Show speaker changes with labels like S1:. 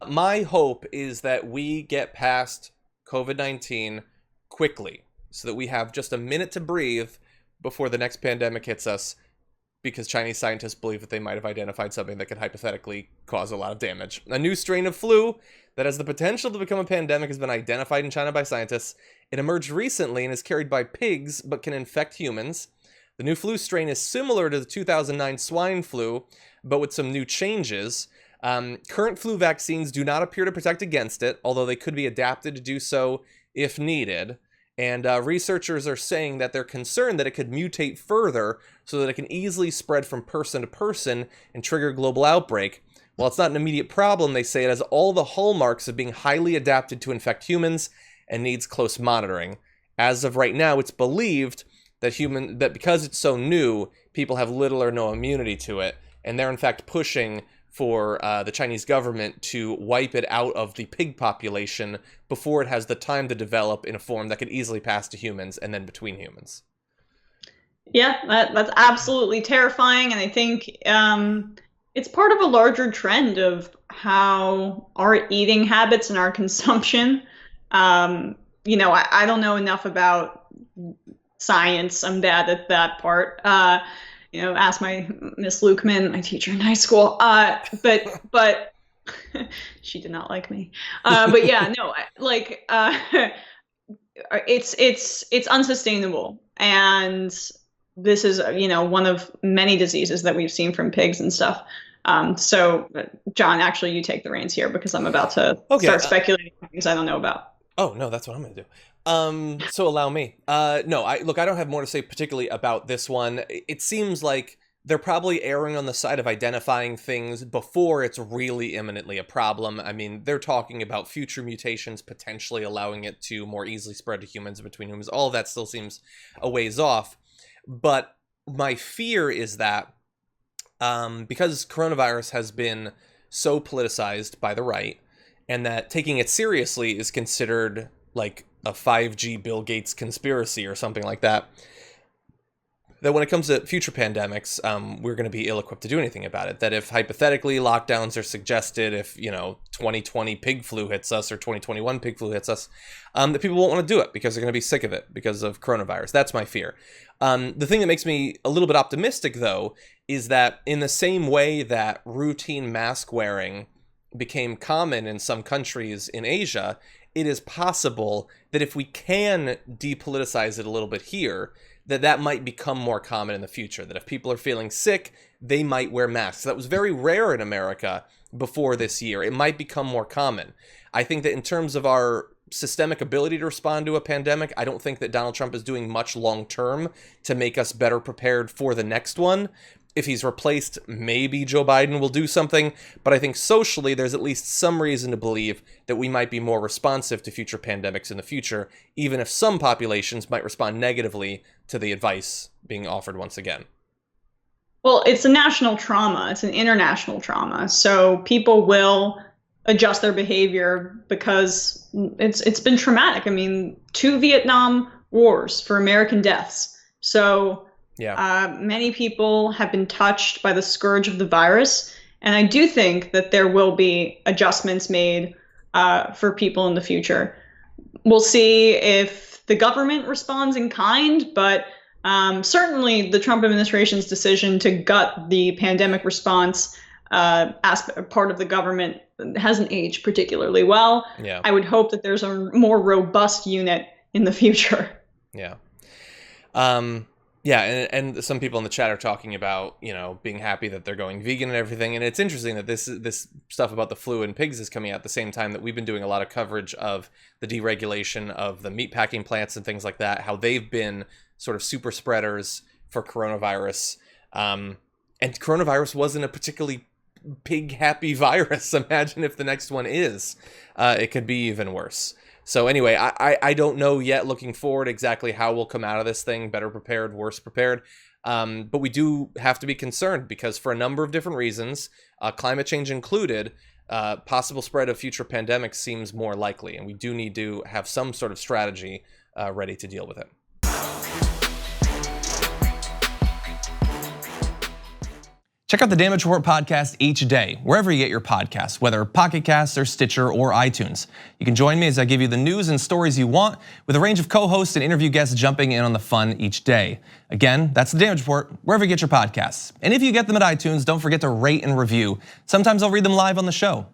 S1: My hope is that we get past COVID-19 quickly so that we have just a minute to breathe before the next pandemic hits us, because Chinese scientists believe that they might have identified something that could hypothetically cause a lot of damage. A new strain of flu that has the potential to become a pandemic has been identified in China by scientists. It emerged recently and is carried by pigs, but can infect humans. The new flu strain is similar to the 2009 swine flu, but with some new changes. Current flu vaccines do not appear to protect against it, although they could be adapted to do so if needed. And researchers are saying that they're concerned that it could mutate further so that it can easily spread from person to person and trigger a global outbreak. While it's not an immediate problem, they say it has all the hallmarks of being highly adapted to infect humans and needs close monitoring. As of right now, it's believed that because it's so new, people have little or no immunity to it, and they're in fact pushing for the Chinese government to wipe it out of the pig population before it has the time to develop in a form that could easily pass to humans and then between humans.
S2: Yeah, that's absolutely terrifying, and I think it's part of a larger trend of how our eating habits and our consumption. I don't know enough about science. I'm bad at that part. Ask my Miss Lukeman, my teacher in high school. But she did not like me. But yeah, no, it's unsustainable, and this is one of many diseases that we've seen from pigs and stuff. So John, actually, you take the reins here, because I'm about to start speculating things I don't know about.
S1: Oh no, that's what I'm going to do. So allow me. I don't have more to say particularly about this one. It seems like they're probably erring on the side of identifying things before it's really imminently a problem. I mean, they're talking about future mutations potentially allowing it to more easily spread to humans and between humans. All of that still seems a ways off. But my fear is that because coronavirus has been so politicized by the right, and that taking it seriously is considered like a 5G Bill Gates conspiracy or something like that, that when it comes to future pandemics, we're going to be ill-equipped to do anything about it. That if hypothetically lockdowns are suggested, if 2020 pig flu hits us or 2021 pig flu hits us, that people won't want to do it because they're going to be sick of it because of coronavirus. That's my fear. The thing that makes me a little bit optimistic, though, is that in the same way that routine mask wearing became common in some countries in Asia, it is possible that if we can depoliticize it a little bit here, that might become more common in the future. That if people are feeling sick, they might wear masks. That was very rare in America before this year. It might become more common. I think that in terms of our systemic ability to respond to a pandemic, I don't think that Donald Trump is doing much long term to make us better prepared for the next one. If he's replaced, maybe Joe Biden will do something, but I think socially there's at least some reason to believe that we might be more responsive to future pandemics in the future, even if some populations might respond negatively to the advice being offered once again.
S2: Well, it's a national trauma. It's an international trauma. So people will adjust their behavior because it's been traumatic. I mean, 2 Vietnam wars for American deaths. So yeah, many people have been touched by the scourge of the virus, and I do think that there will be adjustments made for people in the future. We'll see if the government responds in kind, but certainly the Trump administration's decision to gut the pandemic response part of the government hasn't aged particularly well.
S1: Yeah.
S2: I would hope that there's a more robust unit in the future.
S1: Yeah. Yeah, and some people in the chat are talking about, being happy that they're going vegan and everything. And it's interesting that this stuff about the flu and pigs is coming out at the same time that we've been doing a lot of coverage of the deregulation of the meatpacking plants and things like that, how they've been sort of super spreaders for coronavirus. And coronavirus wasn't a particularly pig-happy virus. Imagine if the next one is. It could be even worse. So anyway, I don't know yet, looking forward, exactly how we'll come out of this thing, better prepared, worse prepared. But we do have to be concerned because for a number of different reasons, climate change included, possible spread of future pandemics seems more likely. And we do need to have some sort of strategy ready to deal with it.
S3: Check out the Damage Report podcast each day, wherever you get your podcasts, whether Pocket Casts or Stitcher or iTunes. You can join me as I give you the news and stories you want, with a range of co-hosts and interview guests jumping in on the fun each day. Again, that's the Damage Report, wherever you get your podcasts. And if you get them at iTunes, don't forget to rate and review. Sometimes I'll read them live on the show.